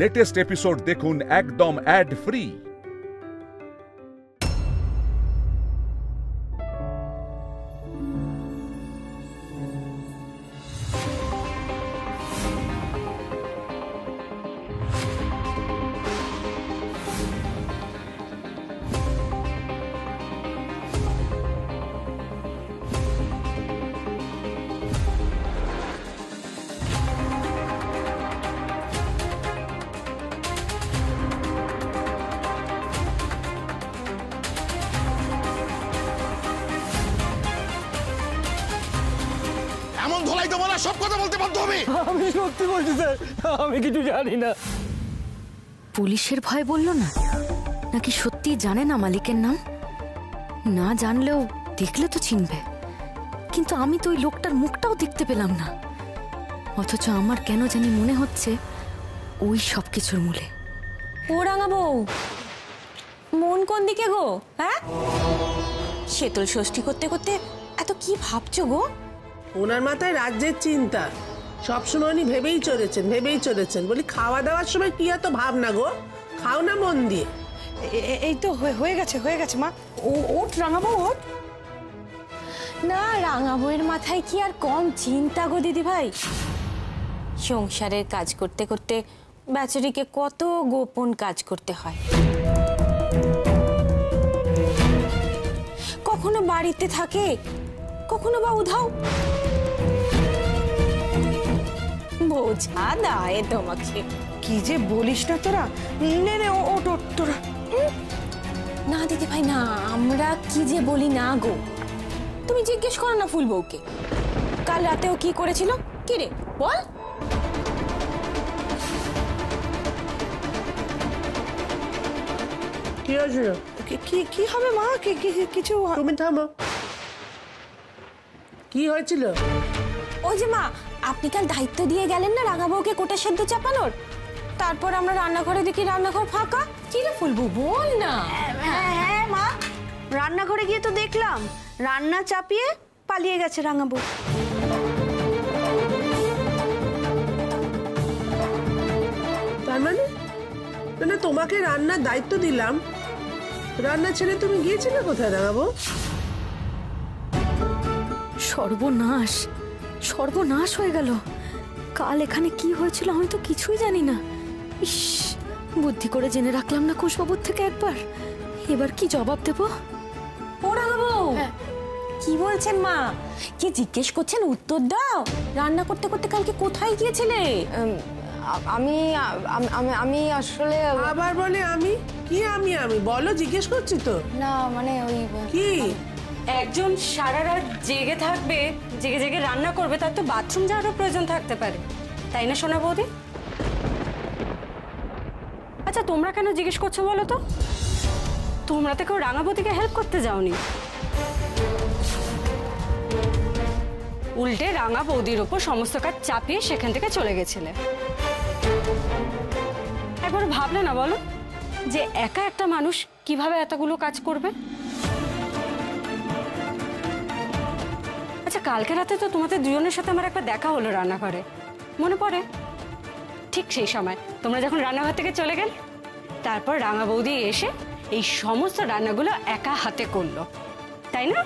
Latest episode দেখুন একদম add free. সব কথা বলতে বাধ্য হবে। আমি সত্যি বলছি স্যার, আমি কিছু জানি না। পুলিশের ভয় বললো না, নাকি সত্যি জানে না মালিকের নাম? না জানলেও দেখলে তো চিনবে, কিন্তু আমি তো ওই লোকটার মুখটাও দেখতে পেলাম না। অথচ আমার কেন জানি মনে হচ্ছে ওই সব কিছুর মূলে। ও রাঙা বউ, মন কোন দিকে গো? হ্যাঁ, শীতল ষষ্ঠী করতে করতে এত কি ভাবছো গো? ওনার মাথায় রাজ্যের চিন্তা, সবসময় উনি ভেবেই চলেছেন। বলি খাওয়া দাওয়ার সময় কি এত ভাবনা গো? খাও না মন দিয়ে। এই তো হয়ে গেছে মা। ওঠ রাঙাবো, ওঠ। না, রাঙা বউয়ের মাথায় কি আর কম চিন্তা গো দিদি ভাই? সংসারের কাজ করতে করতে বেচারিকে কত গোপন কাজ করতে হয়। কখনো বাড়িতে থাকে, কখনো বা উধাও। বোঝা দায় তোমাকে। কি যে বলিস না তোরা। নে ওঠ তোরা। না দিদি ভাই না, আমরা কি যে বলি না গো। তুমি জিজ্ঞেস করো না ফুল বউকে, কাল রাতেও কি করেছিল। কি রে বল। কি হয়েছিল? কি হবে মা? কিছু। তুমি থামো। কি হয়েছিল? ওই যে মা, আপনি কাল দায়িত্ব দিয়ে গেলেন না রাঙা বউকে কোটা সেদ্ধ চাপানোর, তারপর আমরা রান্নাঘরে দেখি রান্নাঘর ফাঁকা। কি রে ফুলবু বল না। হ্যাঁ মা, রান্নাঘরে গিয়ে তো দেখলাম রান্না চাপিয়ে পালিয়ে গেছে রাঙাবু। তার মানে না, তোমাকে রান্নার দায়িত্ব দিলাম, রান্না ছেড়ে তুমি গিয়েছিলে কোথায় রাঙাবো? সর্বনাশ হয়ে গেল। কাল এখানে কি হয়েছিল আমি তো কিছুই জানি না। ইস, বুদ্ধি করে জেনে রাখলাম না কুশবাবুর থেকে একবার। এবার কি জবাব দেব? ও রাঙাবো, কি বলছেন মা? কি জিজ্ঞেস করছেন, উত্তর দাও। রান্না করতে করতে কালকে কোথায় গিয়েছিলে? আমি আসলে আবার বলে আমি কি? আমি বলো, জিজ্ঞেস করছি তো। না মানে ওই কি, একজন সারা রাত জেগে থাকবে, জেগে রান্না করবে, তার তো বাথরুম যাওয়ারও প্রয়োজন থাকতে পারে, তাই না সোনা বৌদি? আচ্ছা তোমরা কেন জিজ্ঞেস করছো বলো তো? তোমরা তো কেউ রাঙাবতীকে হেল্প করতে যাওনি, উল্টে রাঙা বৌদির ওপর সমস্ত কাজ চাপিয়ে সেখান থেকে চলে গেছিলে। একবার ভাবলে না বলো যে একা একটা মানুষ কিভাবে এতগুলো কাজ করবে? আচ্ছা কালকে রাতে তো তোমাদের দুজনের সাথে আমার একবার দেখা হলো রান্নাঘরে, মনে পড়ে? ঠিক সেই সময় তোমরা যখন রান্নাঘর থেকে চলে গেলে, তারপর রাঙা বৌদি এসে এই সমস্ত রান্নাগুলো একা হাতে করলো, তাই না?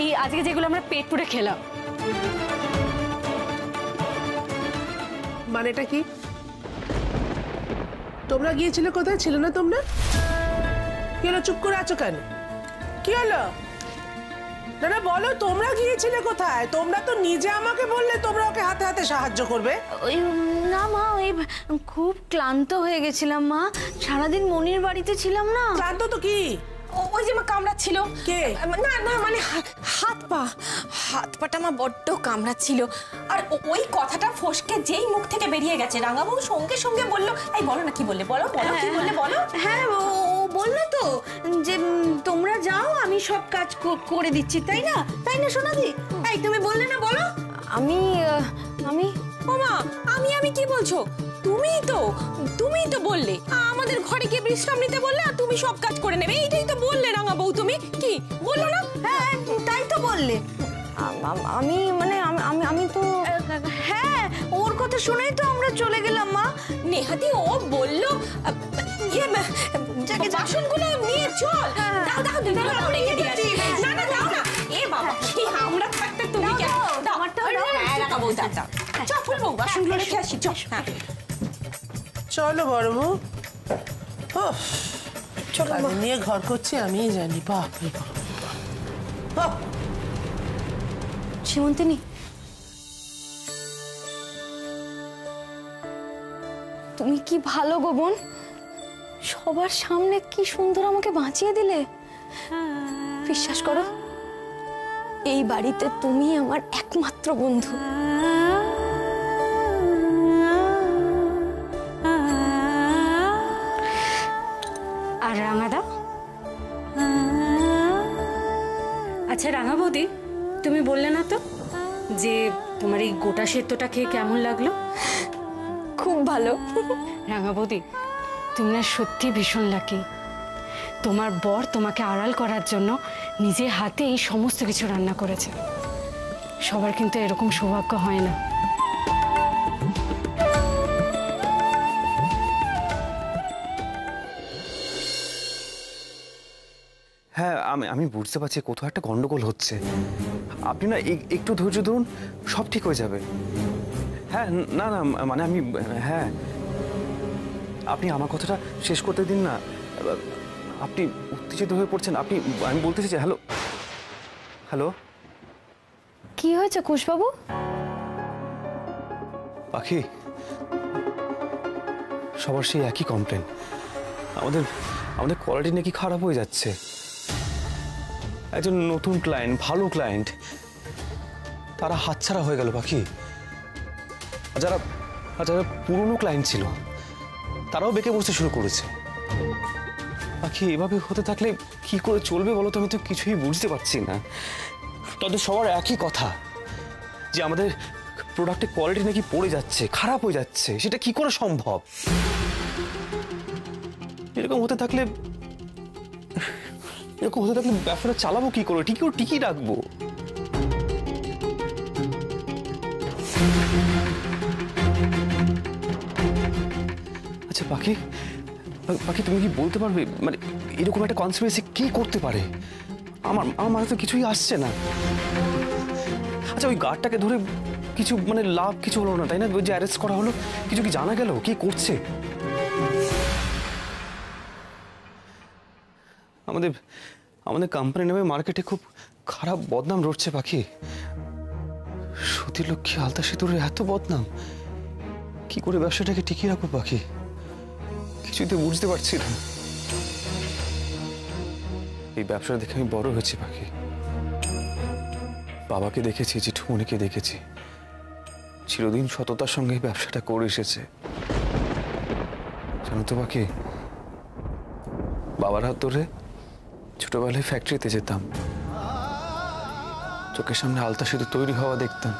এই আজকে যেগুলো আমরা পেট পুড়ে খেলাম। মানেটা কি? তোমরা গিয়েছিলে কোথায়? ছিল না তোমরা? কি হলো, চুপ করে আছো কেন? কি হলো? না বলো, তোমরা গিয়েছিলে কোথায়? তোমরা তো নিজে আমাকে বললে তোমরা ওকে হাতে হাতে সাহায্য করবে। ওই না মা, ওই খুব ক্লান্ত হয়ে গেছিলাম মা, সারাদিন মনির বাড়িতে ছিলাম না। ক্লান্ত তো কি? ওই যে মা কামড়াচ্ছিল। কে? না মানে হাত পাটা আমার বড্ড কামড়াচ্ছিল। আর ওই কথাটা ফসকে যেই মুখ থেকে বেরিয়ে গেছে, রাঙাবু সঙ্গে সঙ্গে বললো, এই বলো না কি বললে, বলো কি বললে বলো। হ্যাঁ, ও বললো তো যে তোমরা যাও, আমি সব কাজ করে দিচ্ছি, তাই না সোনাদি? এই তুমি বললে না, বলো। আমি ও মা, আমি কি বলছো? তুমিই তো বললে আমাদের ঘরে গিয়ে বিশ্রাম নিতে বললে, আর তুমি সব কাজ করে নেবে, এইটাই তো বললে রাঙা বউ। তুমি কি বললো না? হ্যাঁ তাই তো বললে। আমি মানে আমি তো হ্যাঁ, ওর ওর কথা শুনেই তো আমরা চলে গেলাম মা। নেহাতি ও বললো বাসনগুলো নিয়ে চল। দাও দাও দিদা, দাও রেখে দিয়ে আসি। না না দাও না, এ বাবা কি আমরা থাকতে তুমি কেন? দাও আমারটাও দাও। হ্যাঁ রাখাবো, দাও দাও। চল ফুলবো, বাসনগুলো রেখে আসি চল। হ্যাঁ চলো বড় বউ। চলো নিয়ে ঘর করছি আমিই জানি। বাপ রে বাপ। সীমন্তিনী, তুমি কি ভালো গো বোন, সবার সামনে কি সুন্দর আমাকে বাঁচিয়ে দিলে। বিশ্বাস করো, এই বাড়িতে তুমি আমার একমাত্র বন্ধু। আর রাঙাদা? আচ্ছা রাঙা বৌদি, তুমি বললে না তো যে তোমার এই গোটা সেদ্ধটা খেয়ে কেমন লাগলো? খুব ভালো। রাঙা বৌদি, তুমি না সত্যি ভীষণ লাকি। তোমার বর তোমাকে আড়াল করার জন্য নিজে হাতে এই সমস্ত কিছু রান্না করেছে। সবার কিন্তু এরকম সৌভাগ্য হয় না। হ্যাঁ, আমি বুঝতে পারছি কোথাও একটা গন্ডগোল হচ্ছে। আপনি না একটু ধৈর্য ধরুন, সব ঠিক হয়ে যাবে। হ্যাঁ না না মানে আমি, হ্যাঁ আপনি আমার কথাটা শেষ করতে দিন না। আপনি উত্তেজিত হয়ে পড়ছেন। আমি বলতে চাইছি, হ্যালো হ্যালো। কি হয়েছে কুশবাবু? পাখি, সবার সেই একই কমপ্লেন, আমাদের কোয়ালিটি নাকি খারাপ হয়ে যাচ্ছে। একজন নতুন ক্লায়েন্ট, ভালো ক্লায়েন্ট, তারা হাতছাড়া হয়ে গেল পাখি। যারা পুরনো ক্লায়েন্ট ছিল তারাও বেঁকে বসতে শুরু করেছে। পাখি, এভাবে হতে থাকলে কি করে চলবে বলো তো? আমি তো কিছুই বুঝতে পারছি না। তাদের সবার একই কথা যে আমাদের প্রোডাক্টের কোয়ালিটি নাকি পড়ে যাচ্ছে, খারাপ হয়ে যাচ্ছে। সেটা কি করে সম্ভব? এরকম হতে থাকলে ব্যবসাটা চালাবো কি করে? টিকি রাখবো? আচ্ছা পাখি, তুমি কি বলতে পারবে মানে এরকম একটা কনস্পিরেসি কি করতে পারে? আমার মাথায় তো কিছুই আসছে না। আচ্ছা, ওই গার্ডটাকে ধরে কিছু মানে লাভ কিছু হলো না, তাই না? ওই যে অ্যারেস্ট করা হলো, কিছু কি জানা গেল কি করছে? আমাদের কোম্পানি নামে মার্কেটে খুব খারাপ বদনাম রটছে পাখি। সতীলক্ষ্মী আলতা সিঁদুরের এত বদনাম, কি করে ব্যবসাটাকে টিকিয়ে রাখবো পাখি? কিছুতে বুঝতে পারছি না। এই ব্যবসাটা দেখে আমি বড় হয়েছি পাখি। বাবাকে দেখেছি, জেঠুমনিকে দেখেছি, চিরদিন সততার সঙ্গে ব্যবসাটা করে এসেছে। জানো তো পাখি, বাবার হাত ধরে ছোটবেলায় ফ্যাক্টরিতে যেতাম, চোখের সামনে আলতা সিঁদুর তৈরি হওয়া দেখতাম।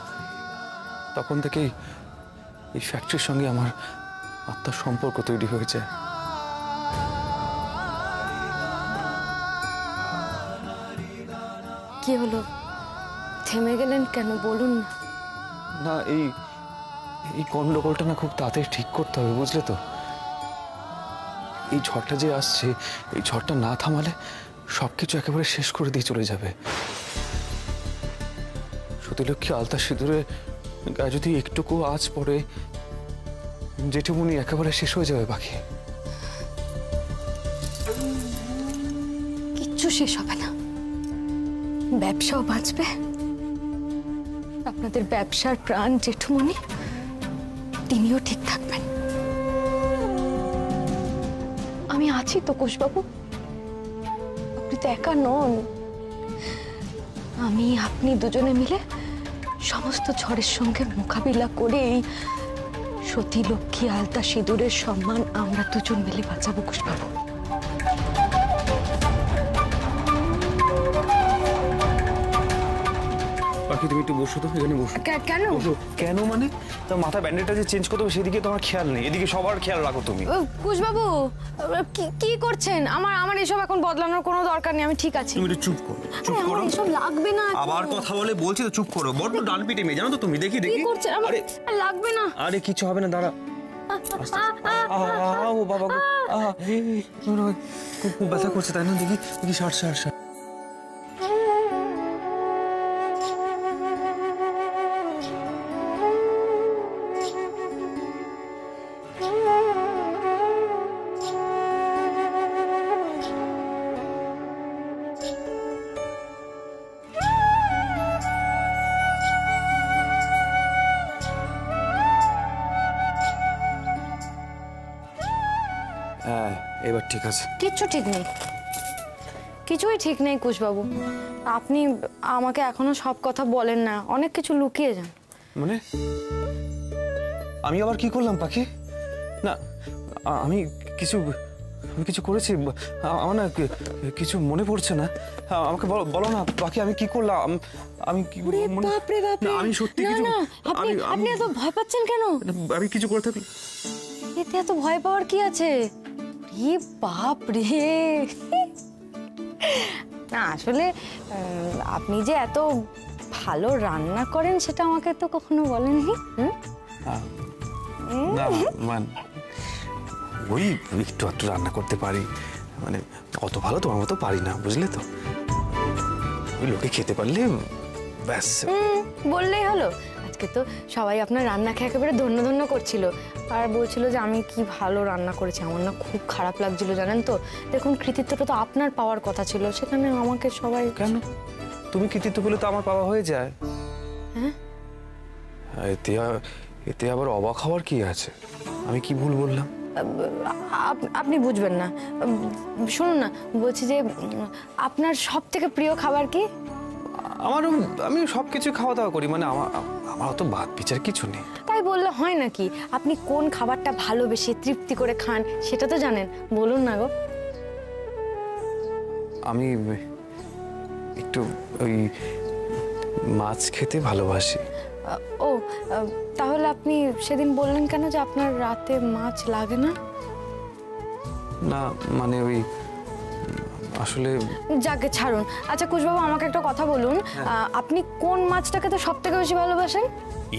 তখন থেকেই এই ফ্যাক্টরির সঙ্গে আমার আত্মার সম্পর্ক তৈরি হয়ে যায়। কি হলো, থেমে গেলেন কেন? বলুন না। না, এই গন্ডগোলটা না খুব তাড়াতাড়ি ঠিক করতে হবে, বুঝলে তো? এই ঝড়টা যে আসছে, এই ঝড়টা না থামালে সবকিছু একেবারে শেষ করে দিয়ে চলে যাবে। সতীলক্ষ্মী আলতা সিঁদুরে গায়ে যদি একটুকু আঁচ পড়ে, জেঠুমনি একেবারে শেষ হয়ে যাবে পাখি। কিচ্ছু শেষ হবে না, ব্যবসাও বাঁচবে। আপনাদের ব্যবসার প্রাণ জেঠুমনি, তিনিও ঠিক থাকবেন। আমি আছি তো কুশবাবু, আপনি তো একা নন। আমি আপনি দুজনে মিলে সমস্ত ঝড়ের সঙ্গে মোকাবিলা করে এই সতী লক্ষ্মী আলতা সিঁদুরের সম্মান আমরা দুজন মিলে বাঁচাবো কুশবাবু। বাকি তুমি একটু বসো তো, এখানে বসো। কেন? বসো। কেন মানে? তো মাথা ব্যান্ডেডটা যে চেঞ্জ করতে হবে সেদিকে তোমার খেয়াল নেই, এদিকে সবার খেয়াল রাখো তুমি। কুশবাবু কি করছেন? আমার এসব এখন বদলানোর কোনো দরকার নেই, আমি ঠিক আছি। তুমি একটু চুপ করো, চুপ করো। এসব লাগবে না। আবার কথা বলে বলছি তো চুপ করো। বড্ড ডান পিটে মেয়ে জানো তো তুমি। দেখি কি করছেন? আরে লাগবে না। আরে কিছু হবে না, দাঁড়া। ও বাবা গো, খুব ব্যথা করছে তাই না? দেখি দেখি, সার সার সার। হ্যাঁ এবার ঠিক আছে। কিচ্ছু ঠিক নেই, কিছুই ঠিক নেই কুশবাবু। আপনি আমাকে এখনো সব কথা বলেন না, অনেক কিছু লুকিয়ে যান। মানে আমি আবার কি করলাম পাখি? না আমি কিছু করেছি? আমার না কিছু মনে পড়ছে না। আমাকে বলো না পাখি, আমি কি করলাম? আমি কি আমি সত্যি কিছু? আপনি এত ভয় পাচ্ছেন কেন? আমি কিছু করে থাকলে এতে এত ভয় পাওয়ার কি আছে? বাপ রে, না আসলে আপনি যে এত ভালো রান্না করেন সেটা আমাকে তো কখনো বলেননি। না মানে ওই একটু রান্না করতে পারি, মানে অত ভালো তোমার মতো পারি না, বুঝলে তো। ওই লোকে খেতে পারলে ব্যাস। বললেই হলো। আজকে তো সবাই আপনার রান্না খেয়ে একেবারে ধন্য ধন্য করছিল আর বলছিল যে আমি কি ভালো রান্না করেছি। আমার না খুব খারাপ লাগছিল জানেন তো। দেখুন কৃতিত্বটা তো আপনার পাওয়ার কথা ছিল, সেখানে আমাকে সবাই। কেন? তুমি কৃতিত্ব পেলে তো আমার পাওয়া হয়ে যায়। হ্যাঁ, এতে আবার অবাক হওয়ার কি আছে? আমি কি ভুল বললাম? আপনি বুঝবেন না। শুনুন না, বলছি যে আপনার সব থেকে প্রিয় খাবার কি? আমি সবকিছু খাওয়া দাওয়া করি, মানে আমার অত বাদ বিচার কিছু নেই। তাই বললে হয় নাকি? আপনি কোন খাবারটা ভালোবেসে তৃপ্তি করে খান সেটা তো জানেন, বলুন না গো। আমি একটু ওই মাছ খেতে ভালোবাসি। ও তাহলে আপনি সেদিন বললেন কেন যে আপনার রাতে মাছ লাগে না? না মানে ওই আসলে যাকে ছাড়ুন। আচ্ছা কুশবাবু, আমাকে একটা কথা বলুন, আপনি কোন মাছটাকে তো সব থেকে বেশি ভালোবাসেন?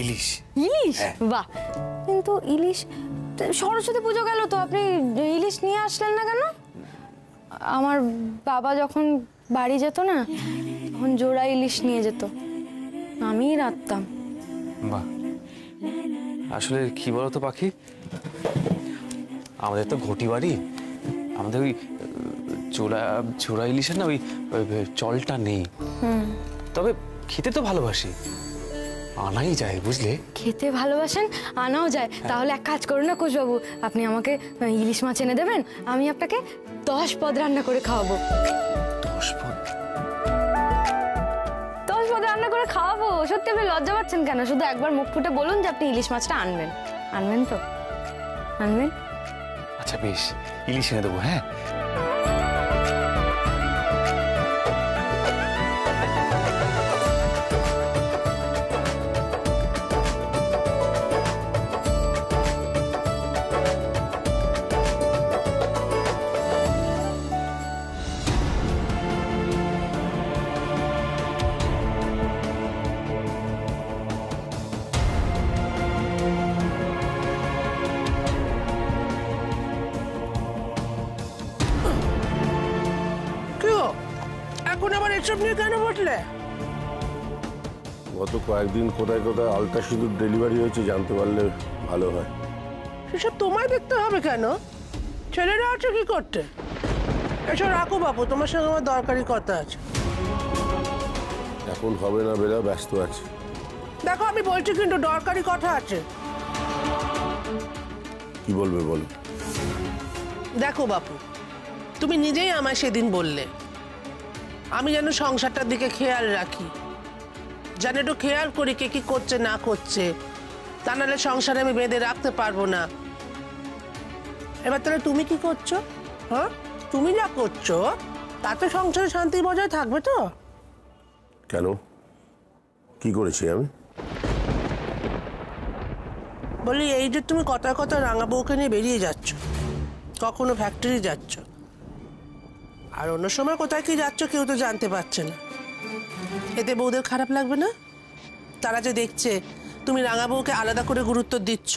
ইলিশ। ইলিশ? বাহ, কিন্তু ইলিশ সরস্বতী পুজো গেল তো আপনি ইলিশ নিয়ে আসলেন না কেন? আমার বাবা যখন বাড়ি যেত না তখন জোড়া ইলিশ নিয়ে যেত, আমিই রাখতাম। বাহ, আসলে কি বলতো পাখি, আমাদের তো ঘটি বাড়ি, আমাদের ওই চোরা ইলিশের না ওই চলটা নেই। তবে খেতে তো ভালোবাসি, আনাই যায় বুঝলে। খেতে ভালোবাসেন, আনাও যায়। তাহলে এক কাজ করুন না কুশবাবু, আপনি আমাকে ইলিশ মাছ এনে দেবেন, আমি আপনাকে 10 পদ রান্না করে খাওয়াবো। 10 পদ? 10 পদ রান্না করে খাওয়াবো। সত্যি আপনি লজ্জা পাচ্ছেন কেন? শুধু একবার মুখ ফুটে বলুন যে আপনি ইলিশ মাছটা আনবেন। আনবেন তো? আনবেন? আচ্ছা বেশ, ইলিশ এনে দেবো। হ্যাঁ এখন আবার এসব নিয়ে কেন বসলে? গত কয়েকদিন কোথায় কোথায় আলতা সিঁদুর ডেলিভারি হয়েছে, জানতে পারলে ভালো হয়। সেসব তোমায় দেখতে হবে কেন? ছেলেরা আছে কি করতে? এসব রাখো বাবু, তোমার সঙ্গে আমার দরকারি কথা আছে। এখন হবে না, বেলা ব্যস্ত আছে। দেখো আমি বলছি কিন্তু দরকারি কথা আছে। কি বলবে বলো। দেখো বাপু, তুমি নিজেই আমায় সেদিন বললে আমি যেন সংসারটার দিকে খেয়াল রাখি, যেন একটু খেয়াল করি কে কি করছে না করছে, তা নাহলে সংসারে আমি বেঁধে রাখতে পারবো না। এবার তাহলে তুমি কি করছো? হ্যাঁ, তুমি যা করছো তাতে সংসারে শান্তি বজায় থাকবে তো? কেন, কি কি করেছি আমি? বলি এই যে তুমি কথা কথা রাঙা বউকে নিয়ে বেরিয়ে যাচ্ছ, কখনো ফ্যাক্টরি যাচ্ছ, আর অন্য সময় কোথায় কি যাচ্ছ কেউ তো জানতে পারছে না, এতে বউদের খারাপ লাগবে না? তারা যে দেখছে তুমি রাঙা বউকে আলাদা করে গুরুত্ব দিচ্ছ,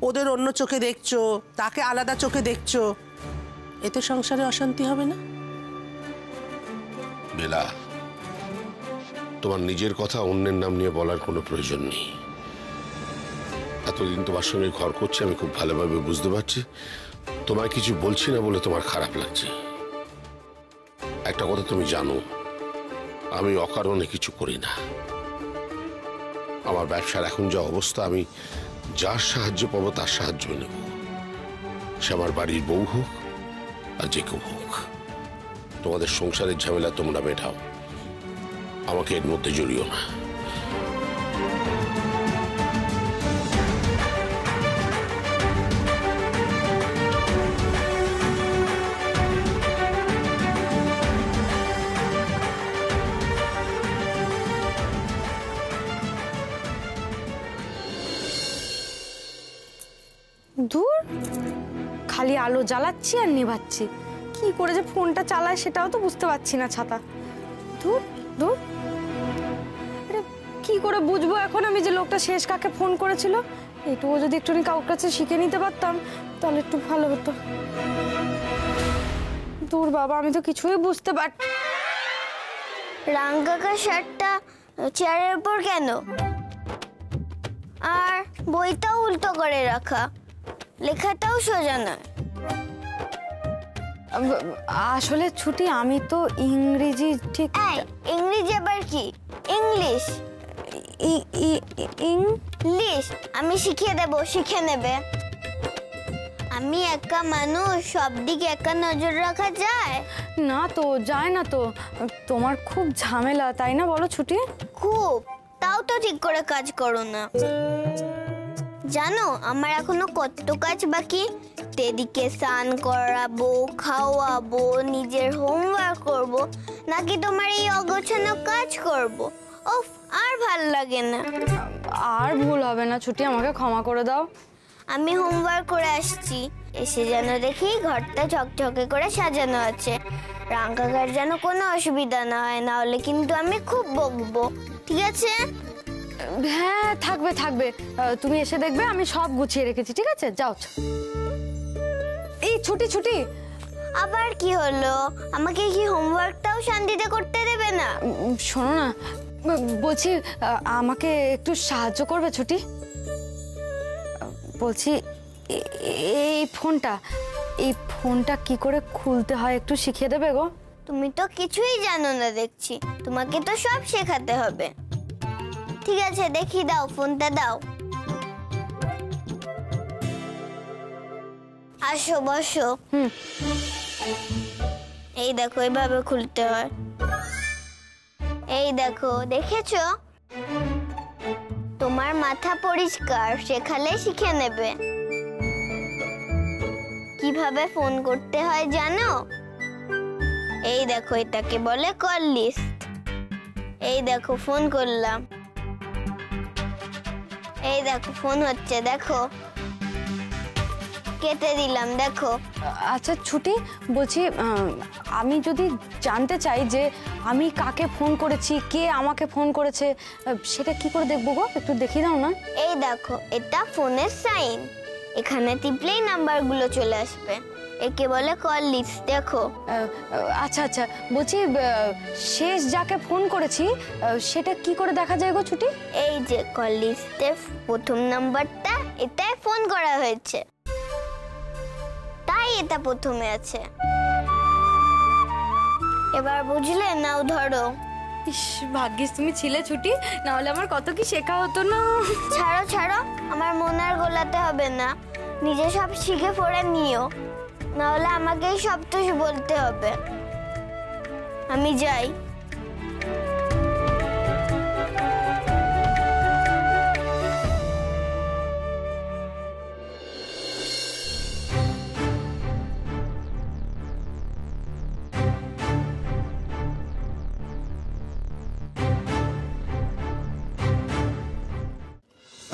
ওদের অন্য চোখে দেখছো, তাকে আলাদা চোখে দেখছো, এতে সংসারে অশান্তি হবে না? বেলা, তোমার নিজের কথা অন্যের নাম নিয়ে বলার কোনো প্রয়োজন নেই। এতদিন তোমার সঙ্গে ঘর করছি, আমি খুব ভালোভাবে বুঝতে পারছি তোমায় কিছু বলছি না বলে তোমার খারাপ লাগছে। একটা কথা তুমি জানো, আমি অকারণে কিছু করি না। আমার ব্যবসার এখন যা অবস্থা, আমি যার সাহায্য পাবো তার সাহায্য নেব, সে আমার বাড়ির বউ হোক আর যে কেউ হোক। তোমাদের সংসারের ঝামেলা তোমরা মেটাও, আমাকে এর মধ্যে জড়িও না। দূর, খালি আলো জ্বালাচ্ছি আর নেভাচ্ছি, কি করে যে ফোনটা চালায় সেটাও তো বুঝতে পারছি না। ছাতা দূর দূর, কি করে বুঝবো এখন আমি যে লোকটা শেষ কাকে ফোন করেছিল? এটুকু যদি একটুখানি কাউর কাছে শিখে নিতে পারতাম তাহলে একটু ভালো হতো। দূর বাবা, আমি তো কিছুই বুঝতে পার। রাঙ্গাকার শার্টটা চেয়ারের উপর কেন? আর বইটাও উল্টো করে রাখা, লেখাটাও সোজা নয়। আসলে ছুটি, আমি তো ইংরেজি ঠিক। ইংরেজি আবার কি? ইংলিশ। ইংলিশ আমি শিখিয়ে দেব, শিখে নেবে। আমি একা মানুষ, সব দিকে একা নজর রাখা যায় না? তো যায় না তো, তোমার খুব ঝামেলা তাই না বলো ছুটি? খুব, তাও তো ঠিক করে কাজ করো না। জানো আমার এখনো কত কাজ বাকি। দিদিকে স্নান করাবো, খাওয়াবো, নিজের হোমওয়ার্ক করব, নাকি তোমার এই অগোছানো কাজ করব? ওফ, আর ভাল লাগে না। আর ভুল হবে না ছুটি, আমাকে ক্ষমা করে দাও। আমি হোমওয়ার্ক করে আসছি, এসে যেন দেখি ঘরটা ঝকঝকে করে সাজানো আছে। রাঙ্গাকার যেন কোনো অসুবিধা না হয়, না হলে কিন্তু আমি খুব বকবো, ঠিক আছে? হ্যাঁ, থাকবে থাকবে, তুমি এসে দেখবে আমি সব গুছিয়ে রেখেছি, ঠিক আছে? যাও। এই ছুটি ছুটি, আবার কি হলো? আমাকে কি হোমওয়ার্কটাও শান্তিতে করতে দেবে না? শোনো না, বলছি আমাকে একটু সাহায্য করবে ছুটি? বলছি এই ফোনটা কি করে খুলতে হয় একটু শিখিয়ে দেবে গো? তুমি তো কিছুই জানো না দেখছি, তোমাকে তো সব শেখাতে হবে। ঠিক আছে, দেখি, দাও ফোনটা দাও। আসো, বসো। এই দেখো, এইভাবে খুলতে হয়। এই দেখো, দেখেছো? তোমার মাথা পরিষ্কার, শেখালে শিখে নেবে। কিভাবে ফোন করতে হয় জানো? এই দেখো, এটাকে বলে কল লিস্ট। এই দেখো, ফোন করলাম। এই দেখো, ফোন হচ্ছে, দেখো, কেটে দিলাম, দেখো। আচ্ছা ছুটি, বলছি আমি যদি জানতে চাই যে আমি কাকে ফোন করেছি, কে আমাকে ফোন করেছে, সেটা কি করে দেখবো গো? একটু দেখিয়ে দাও না। এই দেখো, এটা ফোনের সাইন, এখানে টিপলেই নাম্বারগুলো চলে আসবে, একে বলে কল লিস্ট, দেখো। আচ্ছা আচ্ছা, বলছি শেষ যাকে ফোন করেছি সেটা কি করে দেখা যায় গো ছুটি? এই যে কল লিস্টে প্রথম নাম্বারটা, এটাই ফোন করা হয়েছে, তাই এটা প্রথমে আছে। এবার বুঝলে? নাও ধরো। ইস, ভাগ্যিস তুমি ছিলে ছুটি, না হলে আমার কত কি শেখা হতো না। ছাড়ো ছাড়ো, আমার মন আর গোলাতে হবে না, নিজে সব শিখে পড়ে নিও, না হলে আমাকেই সব তো বলতে হবে। আমি যাই।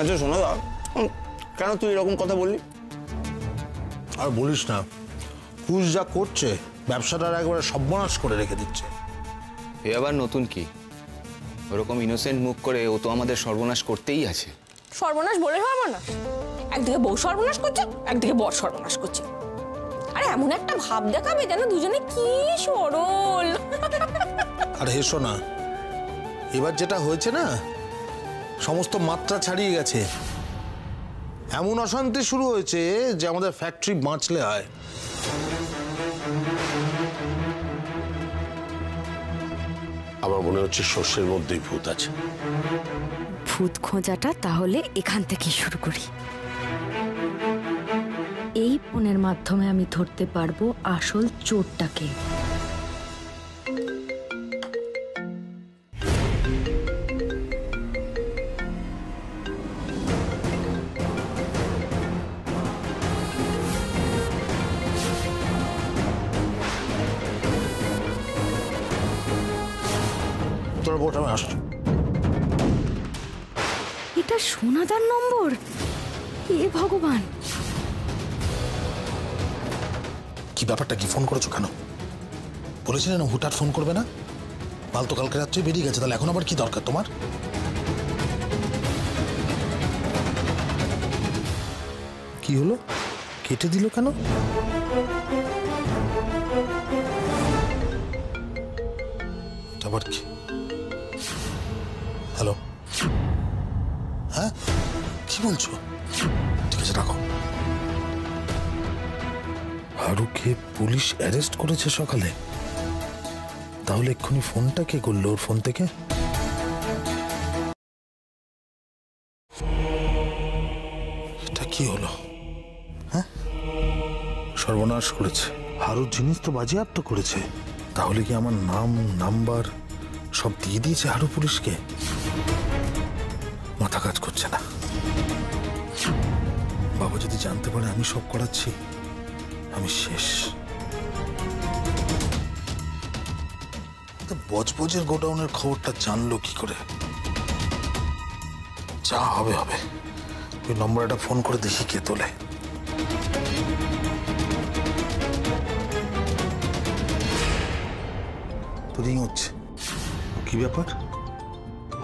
আচ্ছা শোনো দা, কেন তুই এরকম কথা বললি? আর বলিস না, কুশ যা করছে ব্যবসাটার একবারে সর্বনাশ করে রেখে দিচ্ছে। এ আবার নতুন কি? ওরকম ইনোসেন্ট মুখ করে ও তো আমাদের সর্বনাশ করতেই আছে। সর্বনাশ বলে সর্বনাশ, একদিকে বউ সর্বনাশ করছে, একদিকে বর সর্বনাশ করছে। আর এমন একটা ভাব দেখাবে যেন দুজনে কি সরল। আর হেসো না, এবার যেটা হয়েছে না, সমস্ত মাত্রা ছাড়িয়ে গেছে। এমন অশান্তি শুরু হয়েছে যে আমাদের ফ্যাক্টরি বাঁচলে হয়। আমার মনে হচ্ছে শস্যের মধ্যেই ভূত আছে। ভূত খোঁজাটা তাহলে এখান থেকে শুরু করি। এই ফোনের মাধ্যমে আমি ধরতে পারবো আসল চোরটাকে। তোর বোট আমি আসছি। এটা সোনাদার নম্বর, এ ভগবান। কি ব্যাপারটা কি? ফোন করেছো কেন? বলেছিলে না হুটহাট ফোন করবে না? মাল তো কালকে রাত্রে বেরিয়ে গেছে, তাহলে এখন আবার কি দরকার তোমার? কি হলো? কেটে দিল কেন? আবার কি? হ্যালো, হ্যাঁ কি বলছো? ঠিক আছে রাখো। হারুকে পুলিশ অ্যারেস্ট করেছে সকালে? তাহলে এক্ষুনি ফোনটা কে করলো ওর ফোন থেকে? এটা কি হলো? হ্যাঁ, সর্বনাশ করেছে। হারুর জিনিস তো বাজেয়াপ্ত করেছে। তাহলে কি আমার নাম নাম্বার সব দিয়ে দিয়েছে হারু পুলিশকে? মাথা কাজ করছে না। বাবা যদি জানতে পারে আমি সব করাচ্ছি, আমি শেষ। বজবজের গোডাউনের খবরটা জানলো কি করে? যা হবে হবে, ওই নম্বরটা ফোন করে দেখি কে তোলে। তো রিং হচ্ছে, কি ব্যাপার?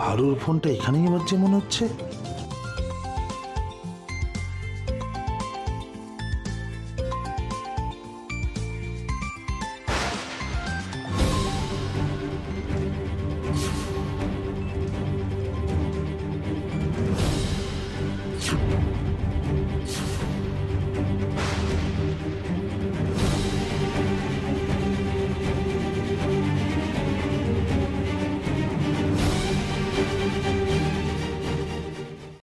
হারুর ফোনটা এখানেই বাজছে মনে হচ্ছে।